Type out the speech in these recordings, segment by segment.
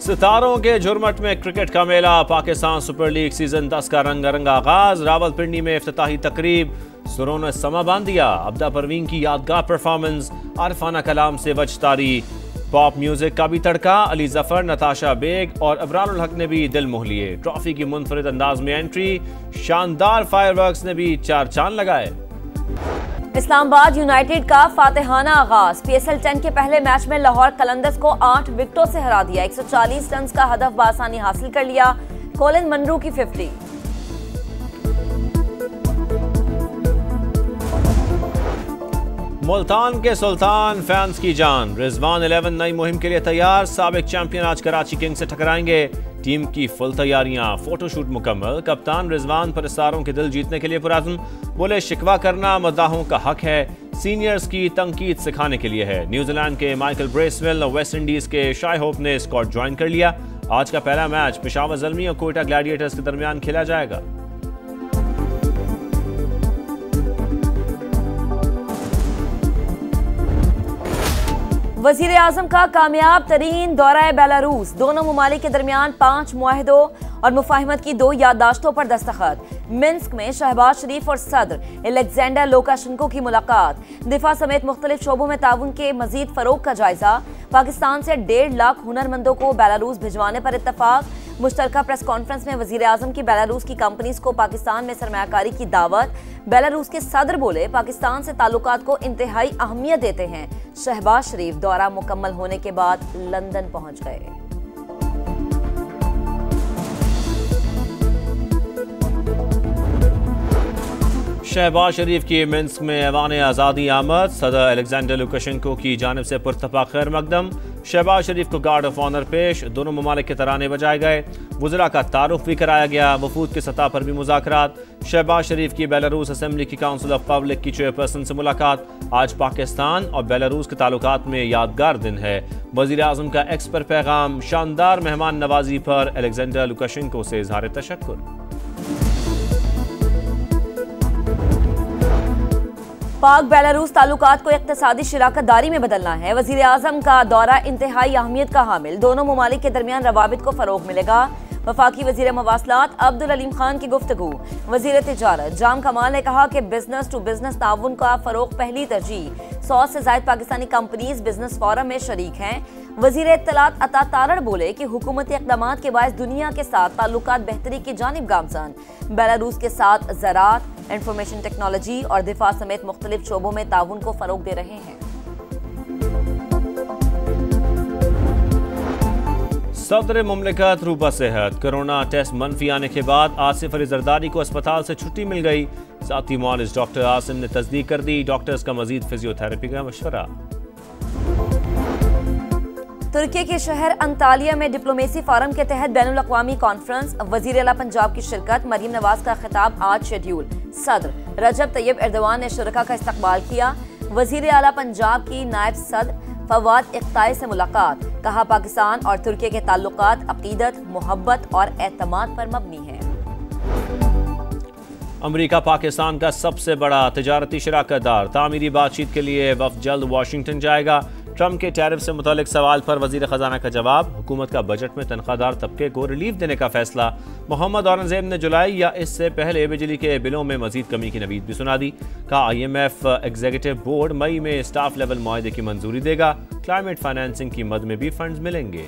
सितारों के झुरमट में क्रिकेट का मेला। पाकिस्तान सुपर लीग सीजन 10 का रंगारंगा आगाज। रावलपिंडी में इफ्तिताही तकरीब, सुरों ने समा बांध दिया। अब्दा परवीन की यादगार परफॉर्मेंस, आरिफाना कलाम से वजतारी। पॉप म्यूजिक का भी तड़का, अली जफर, नताशा बेग और अबरारुल हक ने भी दिल मोह लिए। ट्रॉफी की मुनफरिद अंदाज में एंट्री, शानदार फायरवर्क्स ने भी चार चांद लगाए। इस्लामाबाद यूनाइटेड का फातिहाना आगाज। PSL 10 के पहले मैच में लाहौर कलंदर्स को 8 विकेटों से हरा दिया। 140 रन का हदफ बासानी हासिल कर लिया। कोलिन मनरू की 50। मुल्तान के सुल्तान फैंस की जान। रिजवान 11 नई मुहिम के लिए तैयार। साबिक चैंपियन आज कराची किंग्स से टकराएंगे। टीम की फुल तैयारियां, फोटोशूट मुकम्मल। कप्तान रिजवान परिस्तारों के दिल जीतने के लिए पुरअज़्म, बोले शिकवा करना मद्दाहों का हक है, सीनियर्स की तंकीद सिखाने के लिए है। न्यूजीलैंड के माइकल ब्रेसवेल और वेस्ट इंडीज के शाय होप ने स्क्वाड ज्वाइन कर लिया। आज का पहला मैच पेशावर ज़ल्मी और कोयटा ग्लैडिएटर्स के दरमियान खेला जाएगा। वजीर आजम का कामयाब तरीन दौरा बेलारूस। दोनों ममालिक के दरमियान 5 मुआहिदों और मुफाहिमत की 2 याददाश्तों पर दस्तखत। मिन्स्क में शहबाज शरीफ और सदर एलेक्जेंडर लुकाशेंको की मुलाकात। दिफा समेत मुख्तलिफ शोबों में ताउन के मजीद फरोग का जायजा। पाकिस्तान से 1.5 लाख हुनरमंदों को बेलारूस भिजवाने पर इत्तफाक। मुश्तरका प्रेस कॉन्फ्रेंस में वजीर आजम की बेलारूस की कंपनीज को पाकिस्तान में सरमायाकारी की दावत। बेलारूस के सदर बोले पाकिस्तान से ताल्लुकात को इंतहाई अहमियत देते हैं। शहबाज शरीफ दौरा मुकम्मल होने के बाद लंदन पहुंच गए। शहबाज शरीफ की मिन्स्क में ऐवान आज़ादी आमद। सदर एलेक्जेंडर लुकाशेंको की जानिब से पुरतफा खैर मकदम। शहबाज शरीफ को गार्ड ऑफ ऑनर पेश। दोनों ममालिक के तराने बजाए गए। वज़रा का तारुफ भी कराया गया। वफूद की सतह पर भी मुज़ाकरात। शहबाज शरीफ की बेलारूस असेंबली की काउंसिल ऑफ पब्लिक की चेयरपर्सन से मुलाकात। आज पाकिस्तान और बेलारूस के ताल्लुकात में यादगार दिन है। वज़ीर आज़म का एक्स पर पैगाम, शानदार मेहमान नवाजी पर एलेक्जेंडर लुकाशेंको से इज़हार तशक्कुर। पाक बेलारूस ताल्लुकात को इक्तिसादी शिराकतदारी में बदलना है। वजीर आजम का दौरा इंतहाई अहमियत का हामिल। दोनों ममालिक के दरमियान रवाबित को फरोग मिलेगा। वफाकी वजीर मवासलात अब्दुल अलीम खान की गुफ्तगू। वजीर तिजारत जाम कमाल ने कहा कि बिजनेस टू बिजनेस ताउन का फरोग पहली तरजीह। 100 से ज्यादा पाकिस्तानी कंपनीज बिजनेस फोरम में शरीक हैं। वजीर इत्तलात अता तारड़ बोले कि हुकूमती इक़दामात के बायस दुनिया के साथ ताल्लुकात बेहतरी की जानिब गामजन। बेलारूस के साथ ज़राअत, इंफॉर्मेशन टेक्नोलॉजी और दिफा समेत मुख्तलिफ शोबों में ताउन को फरोग दे रहे हैं। सदर मुमलिकत रूपा सेहत। कोरोना टेस्ट मनफी आने के बाद आसिफ अली जरदारी को अस्पताल से छुट्टी मिल गई। साथी मुआलिज डॉक्टर आसिम ने तस्दीक कर दी। डॉक्टर्स का मजीद फिजियोथेरेपी का मशवरा। तुर्की के शहर अंतालिया में डिप्लोमेसी फोरम के तहत बैनुल अक़वामी कॉन्फ्रेंस। वज़ीर आला पंजाब की शिरकत। मरीम नवाज का खिताब आज शेड्यूल। सदर रजब तैयब एर्दोआन ने शुरका का इस्तकबाल किया। वज़ीर आला पंजाब की नायब सदर फवाद इख्ताई से मुलाकात। कहा पाकिस्तान और तुर्की के ताल्लुकात अकीदत, मोहब्बत और एतमाद पर मबनी है। अमरीका पाकिस्तान का सबसे बड़ा तिजारती शराकतदार। तामीरी बातचीत के लिए वफ़द जल्द वाशिंगटन जाएगा। ट्रंप के टैरिफ से मुतालिक सवाल पर वजीर खजाना का जवाब। हुकूमत का बजट में तनख्वाहदार तबके को रिलीफ देने का फैसला। मोहम्मद औरंगजेब ने जुलाई या इससे पहले बिजली के बिलों में मजीद कमी की नवीद भी सुना दी। कहा IMF एग्जीक्यूटिव बोर्ड मई में स्टाफ लेवल मुआहदे की मंजूरी देगा। क्लाइमेट फाइनेंसिंग की मद में भी फंड्स मिलेंगे।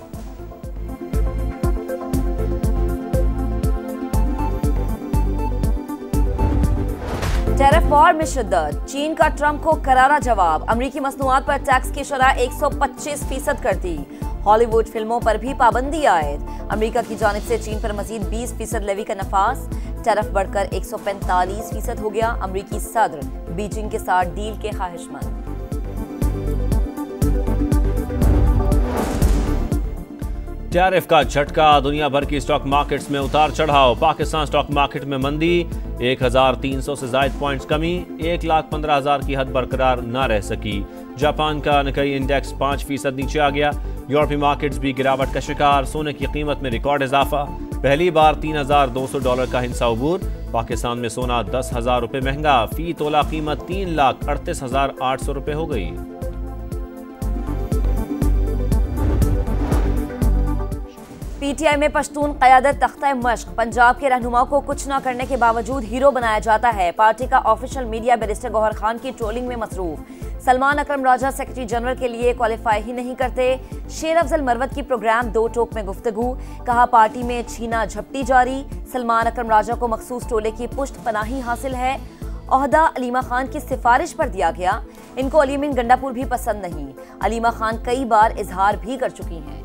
टैरिफ वॉर में शिद्दत। चीन का ट्रंप को करारा जवाब। अमरीकी मसनूआत पर टैक्स की शरह 125% कर दी। हॉलीवुड फिल्मों पर भी पाबंदी आयद। अमरीका की जानिब से चीन पर मजीद 20% लेवी का नफास। टैरिफ बढ़कर 145% हो गया। अमरीकी सदर बीजिंग के साथ डील के ख्वाहिशमंद। टैरिफ का झटका। दुनिया भर की स्टॉक मार्केट्स में उतार चढ़ाव। पाकिस्तान स्टॉक मार्केट में मंदी। 1300 से ज्यादा पॉइंट्स कमी। 1,15,000 की हद बरकरार न रह सकी। जापान का निकाई इंडेक्स 5% नीचे आ गया। यूरोपीय मार्केट्स भी गिरावट का शिकार। सोने की कीमत में रिकॉर्ड इजाफा। पहली बार $3,200 का हिस्सा अबूर। पाकिस्तान में सोना 10,000 रुपये महंगा। फी तोला कीमत 3,38,800 रुपये हो गई। पीटीआई में पश्तून क़यादत तख्ता मश्क, पंजाब के रहनुमा को कुछ न करने के बावजूद हीरो बनाया जाता है। पार्टी का official media barrister Gauhar Khan की ट्रोलिंग में मसरूफ। सलमान अकरम राजा सेक्रेटरी जनरल के लिए क्वालिफाई ही नहीं करते। शेर अफजल मरवत की प्रोग्राम दो टोक में गुफ्तगू, कहा पार्टी में छीना झपटी जारी। सलमान अकरम राजा को मखसूस टोले की पुष्ट पनाही हासिल है। ओहदा अलीमा खान की सिफारिश पर दिया गया। इनको अलीमीन गंडापुर भी पसंद नहीं। अलीमा खान कई बार इजहार भी कर चुकी हैं।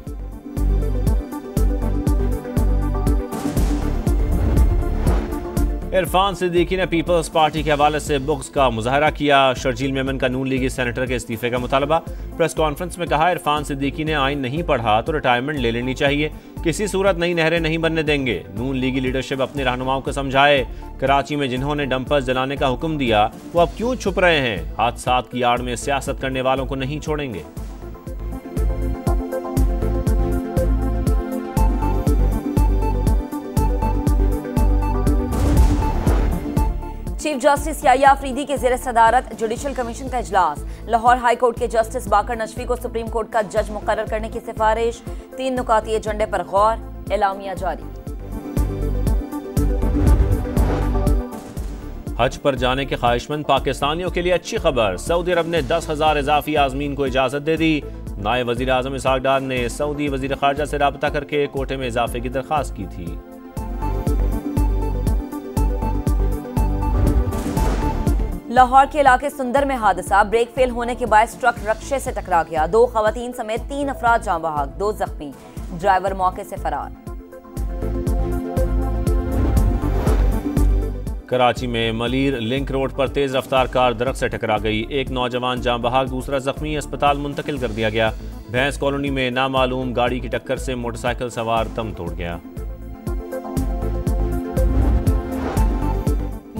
इरफान सिद्दीकी ने पीपल्स पार्टी के हवाले से बुग़्ज़ का मुजाहरा किया। शर्जील मेमन का नून लीगी सेनेटर के इस्तीफे का मुतालबा। प्रेस कॉन्फ्रेंस में कहा, इरफान सिद्दीकी ने आइन नहीं पढ़ा तो रिटायरमेंट ले लेनी चाहिए। किसी सूरत नई नहरें नहीं बनने देंगे। नून लीगी लीडरशिप अपने रहनुमाओं को समझाए। कराची में जिन्होंने डंपर्स जलाने का हुक्म दिया वो अब क्यों छुप रहे हैं। हादसात की आड़ में सियासत करने वालों को नहीं छोड़ेंगे। चीफ जस्टिस याया अफरीदी के ज़ेर सदारत जुडिशल कमीशन का इजलास। लाहौर हाई कोर्ट के जस्टिस बाकर नशवी को सुप्रीम कोर्ट का जज मुकर्रर करने की सिफारिश। 3 नुकाती एजेंडे पर गौर, एलामिया जारी। हज पर जाने के ख्वाहिशमंद पाकिस्तानियों के लिए अच्छी खबर। सऊदी अरब ने 10,000 इजाफी आज़मीन को इजाज़त दे दी। नायब वज़ीर आज़म इसहाक डार ने सऊदी वज़ीर ख़ारजा से राब्ता करके कोटे में इजाफे की दरख्वास्त की थी। लाहौर के इलाके सुंदर में हादसा, ब्रेक फेल होने के बाद ट्रक रक्शे से टकरा गया। 2 खवातीन समेत 3 अफराद जान बहक, 2 जख्मी। ड्राइवर मौके से फरार। कराची में मलीर लिंक रोड पर तेज रफ्तार कार दरख्त से टकरा गई। एक नौजवान जान बहक, दूसरा जख्मी। अस्पताल मुंतकिल कर दिया गया। भैंस कॉलोनी में नामालूम गाड़ी की टक्कर से मोटरसाइकिल सवार दम तोड़ गया।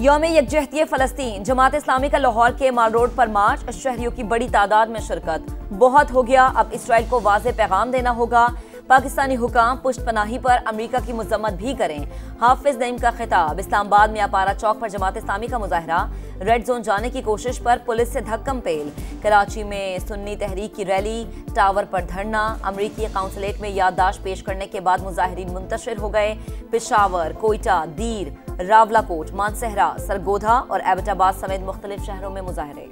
यौम यकजहती फ़लस्तीन, जमात इस्लामी का लाहौर के माल रोड पर मार्च। शहरियों की बड़ी तादाद में शिरकत। बहुत हो गया, अब इसराइल को वाज़ेह पैगाम देना होगा। पाकिस्तानी हुकाम पुष्ट पनाही पर अमरीका की मजम्मत भी करें। हाफिज नईम का खिताब। इस्लामाबाद में अपारा चौक पर जमात इस्लामी का मुजाहरा। रेड जोन जाने की कोशिश पर पुलिस से धक्कम पेल। कराची में सुन्नी तहरीक की रैली, टावर पर धरना। अमरीकी काउंसलेट में याददाश्त पेश करने के बाद मुजाहिरीन मुंतशिर हो गए। पेशावर, कोयटा, दीर, रावलाकोट, मानसहरा, सरगोधा और एबटाबाद समेत मुख्तलिफ शहरों में मुजाहरे।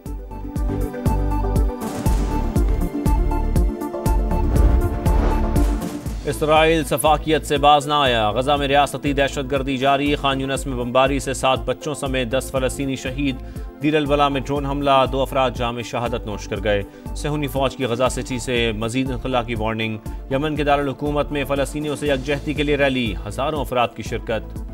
इसराइल सफाकियत से बाज ना आया। गजा में रियासती दहशतगर्दी जारी। खान यूनस में बमबारी से 7 बच्चों समेत 10 फलस्तीनी शहीद। दीर अल बला में ड्रोन हमला, 2 अफराद जाम शहादत नोश कर गए। सहूनी फौज की गजा सिटी से मजीद इनखला की वार्निंग। यमन के दारुल हुकूमत में फलस्तीनियों से यकजहती के लिए रैली, हजारों अफराद की शिरकत।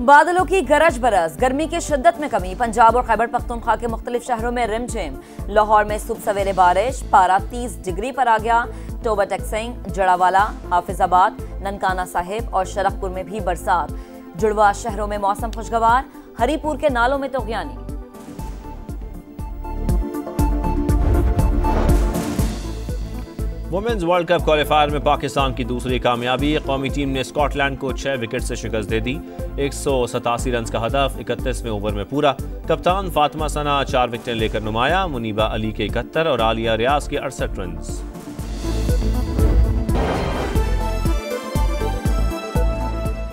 बादलों की गरज बरस, गर्मी की शिद्दत में कमी। पंजाब और खैबर पख्तूनख्वा के मुख्तलिफ शहरों में रिमझिम। लाहौर में सुबह सवेरे बारिश, पारा 30 डिग्री पर आ गया। टोबा टेक्सिंग, जड़ावाला, हाफिजाबाद, ननकाना साहिब और शरफपुर में भी बरसात। जुड़वा शहरों में मौसम खुशगवार। हरीपुर के नालों में तोग़यानी। वुमेन्स वर्ल्ड कप क्वालिफायर में पाकिस्तान की दूसरी कामयाबी। कौमी टीम ने स्कॉटलैंड को 6 विकेट से शिकस्त दे दी। 187 रन का हदफ 31वें ओवर में पूरा। कप्तान फातिमा सना 4 विकेटें लेकर नुमाया। मुनीबा अली के 71 और आलिया रियाज के 68 रन।